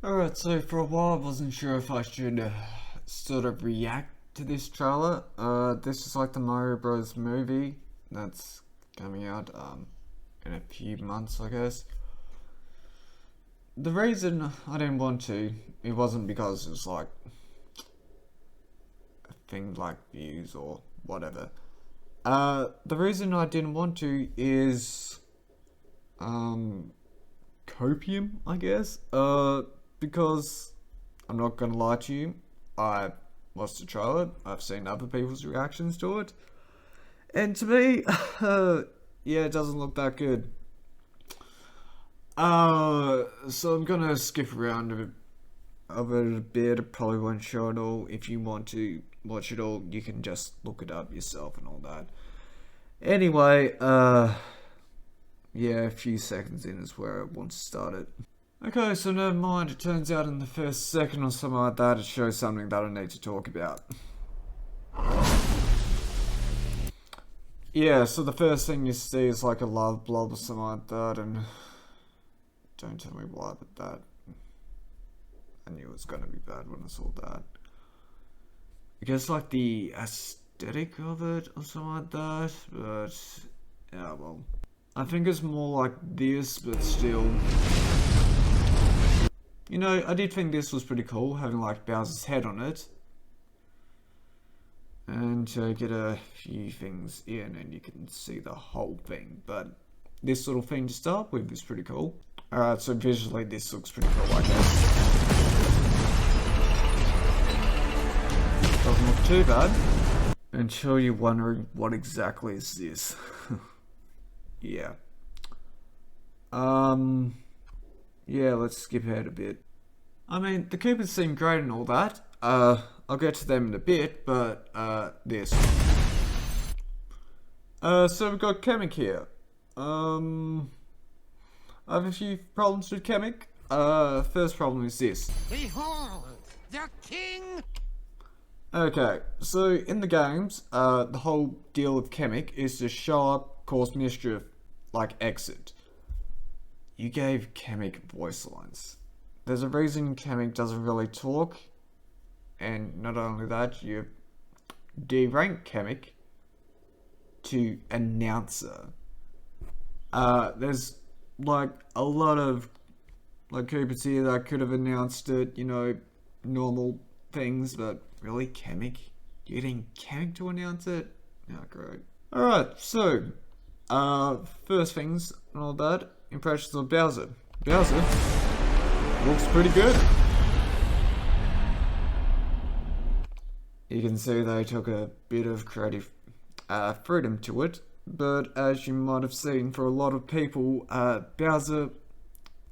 Alright, so for a while I wasn't sure if I should sort of react to this trailer. This is like the Mario Bros. Movie that's coming out in a few months, I guess. The reason I didn't want to, it wasn't because it was like a thing like views or whatever. The reason I didn't want to is copium, I guess. Because I'm not gonna lie to you, I watched the trailer, I've seen other people's reactions to it, and to me, yeah, it doesn't look that good. So I'm gonna skip around of it a bit. I probably won't show it all. If you want to watch it all, you can just look it up yourself and all that. Anyway, yeah, a few seconds in is where I want to start it. Okay, so never mind, it turns out in the first second or something like that, it shows something that I need to talk about. Yeah, so the first thing you see is like a love blob or something like that, and don't tell me why, but that, I knew it was gonna be bad when I saw that. I guess like the aesthetic of it or something like that, but yeah, well, I think it's more like this, but still. You know, I did think this was pretty cool, having like Bowser's head on it. And to get a few things in and you can see the whole thing. But this little thing to start with is pretty cool. Alright, so visually this looks pretty cool, I guess. Doesn't look too bad. Until you're wondering what exactly is this. Yeah. Yeah, let's skip ahead a bit. I mean, the Koopas seem great and all that. I'll get to them in a bit, but, this. So we've got Kamek here. I have a few problems with Kamek. First problem is this. Behold, the king! Okay, so in the games, the whole deal of Kamek is to show up, cause mischief, like exit. You gave Kamek voice lines. There's a reason Kamek doesn't really talk, and not only that, you derank Kamek to announcer. There's like a lot of like Koopas here that could have announced it, you know, normal things, but really Kamek? You're getting Kamek to announce it? Oh, great. Alright, so, first things and all that. Impressions of Bowser. Bowser looks pretty good. You can see they took a bit of creative freedom to it, but as you might have seen, for a lot of people, Bowser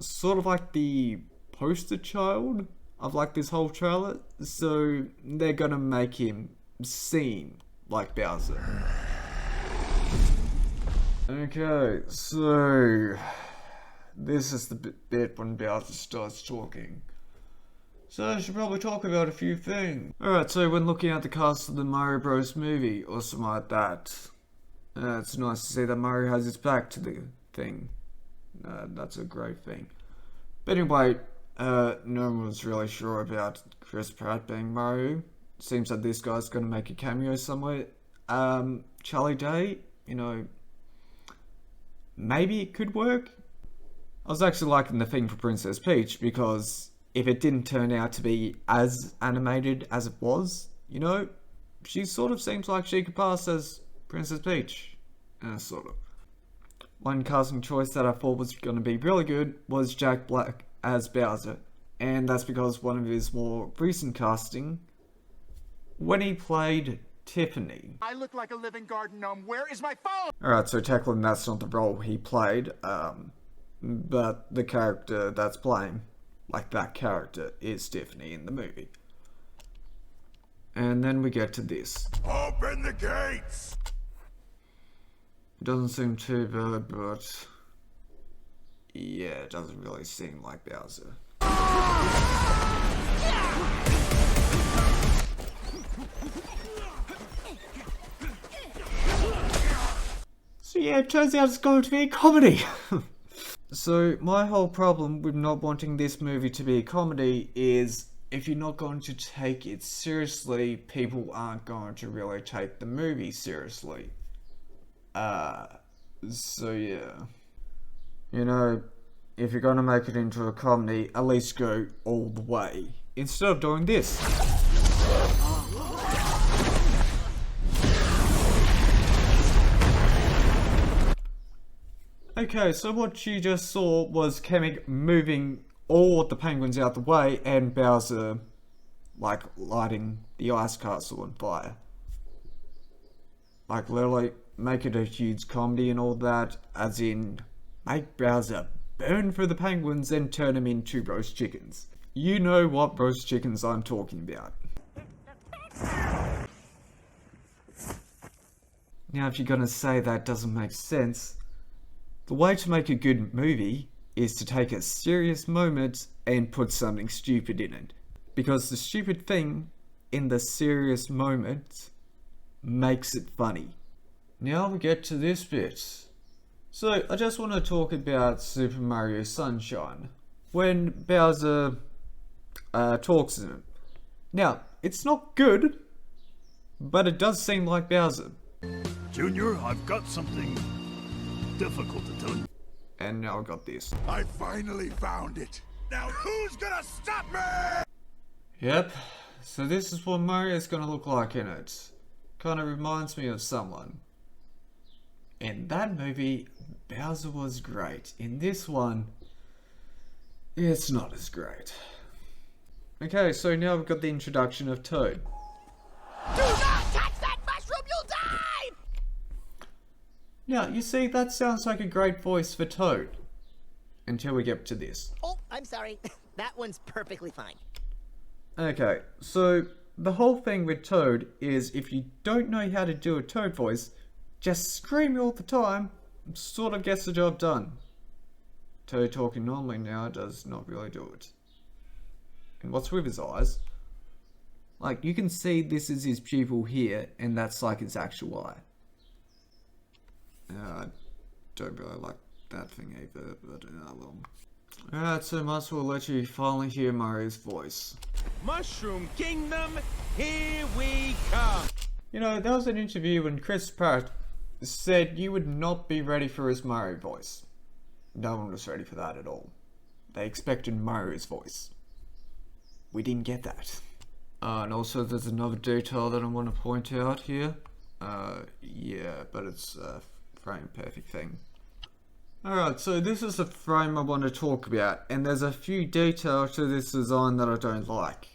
sort of like the poster child of like this whole trailer, so they're gonna make him seem like Bowser. Okay, so this is the bit when Bowser starts talking. So I should probably talk about a few things. Alright, so when looking at the cast of the Mario Bros. Movie or something like that, it's nice to see that Mario has his back to the thing. That's a great thing. But anyway, no one was really sure about Chris Pratt being Mario. Seems that this guy's gonna make a cameo somewhere. Charlie Day, you know, maybe it could work. I was actually liking the thing for Princess Peach because if it didn't turn out to be as animated as it was, you know, she sort of seems like she could pass as Princess Peach. Sort of. One casting choice that I thought was going to be really good was Jack Black as Bowser. And that's because one of his more recent casting, when he played Tiffany. I look like a living garden gnome. Where is my phone? Alright, so technically that's not the role he played, but the character that's playing, like that character, is Tiffany in the movie. And then we get to this. Open the gates! It doesn't seem too bad, but yeah, it doesn't really seem like Bowser. So yeah, it turns out it's going to be a comedy. So my whole problem with not wanting this movie to be a comedy is if you're not going to take it seriously, people aren't going to really take the movie seriously. So yeah. You know, if you're gonna make it into a comedy, at least go all the way. Instead of doing this. Okay, so what you just saw was Kamek moving all of the penguins out the way and Bowser, like, lighting the ice castle on fire. Like, literally, make it a huge comedy and all that, as in, make Bowser burn for the penguins and turn them into roast chickens. You know what roast chickens I'm talking about. Now, if you're gonna say that doesn't make sense, the way to make a good movie is to take a serious moment and put something stupid in it. Because the stupid thing in the serious moment makes it funny. Now we get to this bit. So I just want to talk about Super Mario Sunshine. When Bowser talks in it. Now, it's not good, but it does seem like Bowser. Junior, I've got something difficult to tell you. And now I got this. I finally found it. Now who's gonna stop me? Yep, so this is what Mario's gonna look like in it. Kinda reminds me of someone. In that movie, Bowser was great. In this one, it's not as great. Okay, so now we've got the introduction of Toad. Do not touch that mushroom, you'll die! Now, you see, that sounds like a great voice for Toad. Until we get to this. Oh, I'm sorry. That one's perfectly fine. Okay, so the whole thing with Toad is if you don't know how to do a Toad voice, just scream all the time, and sort of gets the job done. Toad talking normally now does not really do it. And what's with his eyes? Like, you can see this is his pupil here, and that's like his actual eye. I don't really like that thing either, but well. Alright, so might as well let you finally hear Mario's voice. Mushroom Kingdom, here we come! You know, there was an interview when Chris Pratt said you would not be ready for his Mario voice. No one was ready for that at all. They expected Mario's voice. We didn't get that. And also there's another detail that I want to point out here. Yeah, but it's a frame perfect thing. Alright, so this is the frame I want to talk about, and there's a few details to this design that I don't like.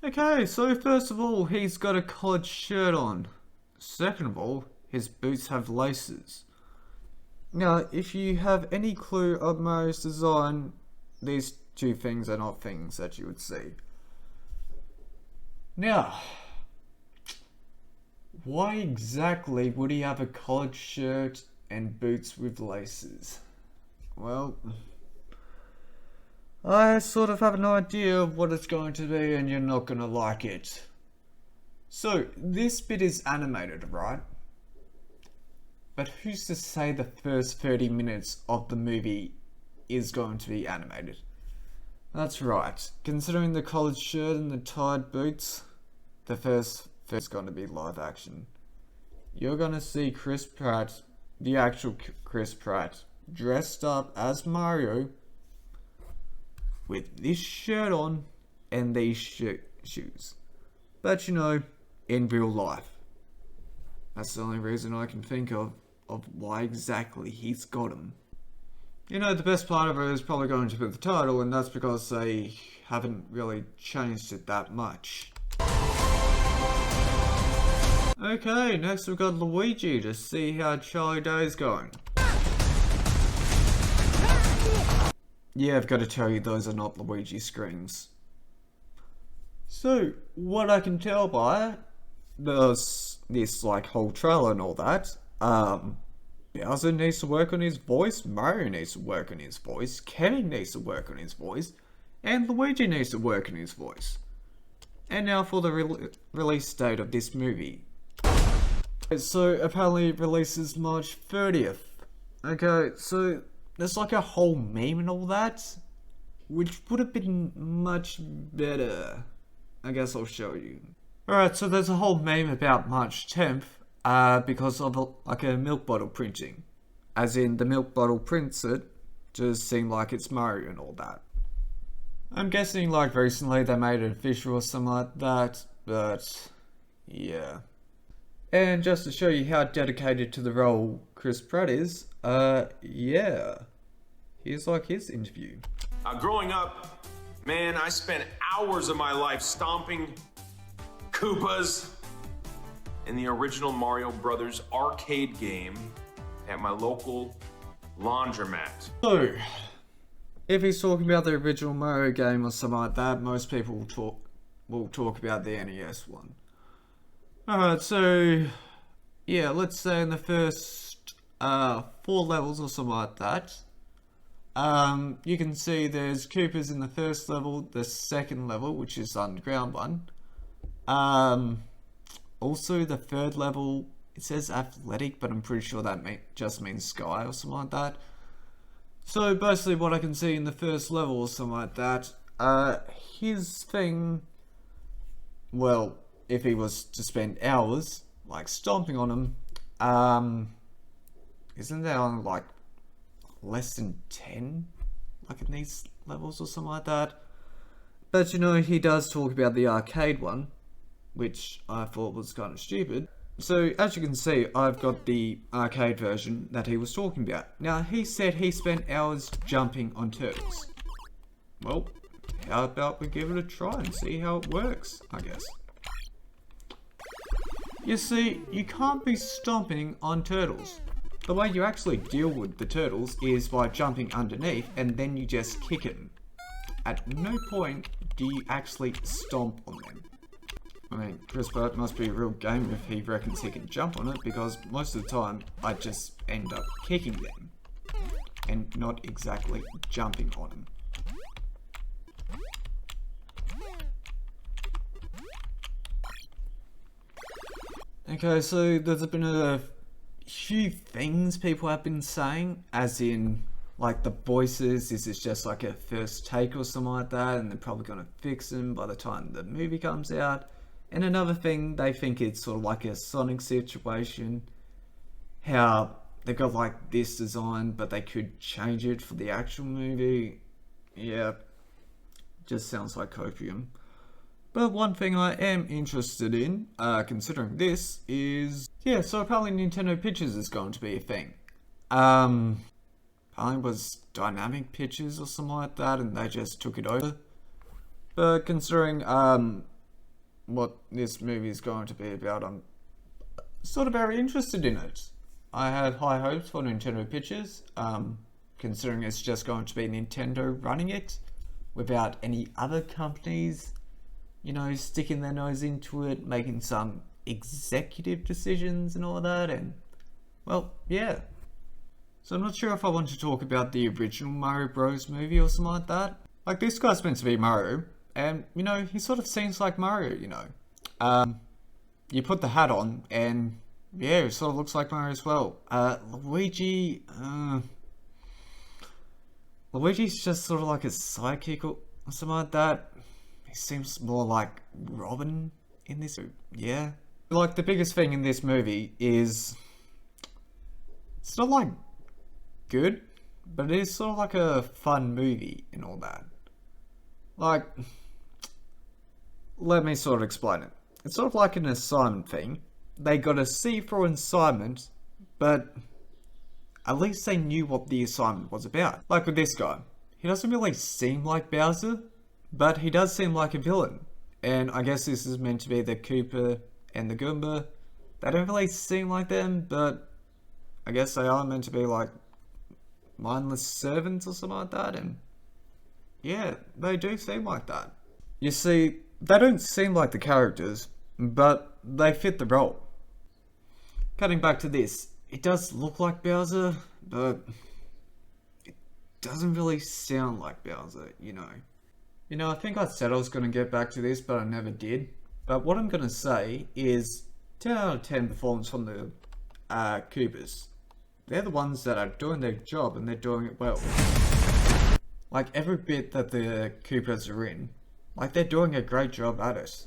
Okay, so first of all, he's got a collared shirt on. Second of all, his boots have laces. Now, if you have any clue of Mario's design, these two things are not things that you would see. Now, why exactly would he have a collared shirt and boots with laces? Well, I sort of have an idea of what it's going to be and you're not going to like it. So, this bit is animated, right? But who's to say the first 30 minutes of the movie is going to be animated? That's right. Considering the collared shirt and the tied boots, the first is going to be live action. You're going to see Chris Pratt, the actual Chris Pratt, dressed up as Mario with this shirt on and these shoes. But you know, in real life. That's the only reason I can think of why exactly he's got them. You know, the best part of it is probably going to be the title, and that's because they haven't really changed it that much. Okay, next we've got Luigi to see how Charlie Day's going. Yeah, I've got to tell you, those are not Luigi screams. So, what I can tell by this like whole trailer and all that, Bowser needs to work on his voice, Mario needs to work on his voice, Kenny needs to work on his voice, and Luigi needs to work on his voice. And now for the release date of this movie. So apparently it releases March 30th. Okay, so there's like a whole meme and all that, which would have been much better. I guess I'll show you. Alright, so there's a whole meme about March 10th, because of a milk bottle printing. As in, the milk bottle prints it to seem like it's Mario and all that. I'm guessing like recently they made it official or something like that, but yeah. And just to show you how dedicated to the role Chris Pratt is, yeah. Here's like his interview. Growing up, man, I spent hours of my life stomping Koopas in the original Mario Brothers arcade game at my local laundromat. So, if he's talking about the original Mario game or something like that, most people will talk about the NES one. Alright, so yeah, let's say in the first 4 levels or something like that, you can see there's Koopas in the first level, the second level, which is the underground one. Also the third level, it says athletic, but I'm pretty sure that just means sky or something like that. So basically what I can see in the first level or something like that, his thing, well, if he was to spend hours, like stomping on him, isn't there on like less than 10, like in these levels or something like that? But you know, he does talk about the arcade one, which I thought was kind of stupid. So as you can see, I've got the arcade version that he was talking about. Now he said he spent hours jumping on turtles. Well, how about we give it a try and see how it works, I guess. You see, you can't be stomping on turtles. The way you actually deal with the turtles is by jumping underneath and then you just kick them. At no point do you actually stomp on them. I mean, Chris Pratt must be a real gamer if he reckons he can jump on it, because most of the time I just end up kicking them and not exactly jumping on them. Okay, so there's been a few things people have been saying, as in like the voices, this is just like a first take or something like that, and they're probably gonna fix them by the time the movie comes out. And another thing, they think it's sort of like a Sonic situation, how they've got like this design but they could change it for the actual movie. Yeah, just sounds like copium. But one thing I am interested in, considering this, is, yeah, so apparently Nintendo Pictures is going to be a thing. Apparently it was Dynamic Pictures or something like that, and they just took it over. But considering, what this movie is going to be about, I'm sort of very interested in it. I had high hopes for Nintendo Pictures, considering it's just going to be Nintendo running it, without any other companies, you know, sticking their nose into it, making some executive decisions and all that, and, well, yeah. So I'm not sure if I want to talk about the original Mario Bros. Movie or something like that. Like, this guy's meant to be Mario, and, you know, he sort of seems like Mario, you know. You put the hat on, and, yeah, it sort of looks like Mario as well. Luigi, Luigi's just sort of like a sidekick or something like that. He seems more like Robin in this, yeah. Like, the biggest thing in this movie is, it's not like good, but it is sort of like a fun movie and all that. Like, let me sort of explain it. It's sort of like an assignment thing. They got a C for an assignment, but at least they knew what the assignment was about. Like with this guy, he doesn't really seem like Bowser, but he does seem like a villain. And I guess this is meant to be the Koopa and the Goomba. They don't really seem like them, but I guess they are meant to be like mindless servants or something like that, and yeah, they do seem like that. You see, they don't seem like the characters, but they fit the role. Cutting back to this, it does look like Bowser, but it doesn't really sound like Bowser, you know. You know, I think I said I was going to get back to this, but I never did. But what I'm going to say is 10 out of 10 performance from the Koopas. they're the ones that are doing their job and they're doing it well. Like every bit that the Koopas are in, like they're doing a great job at it.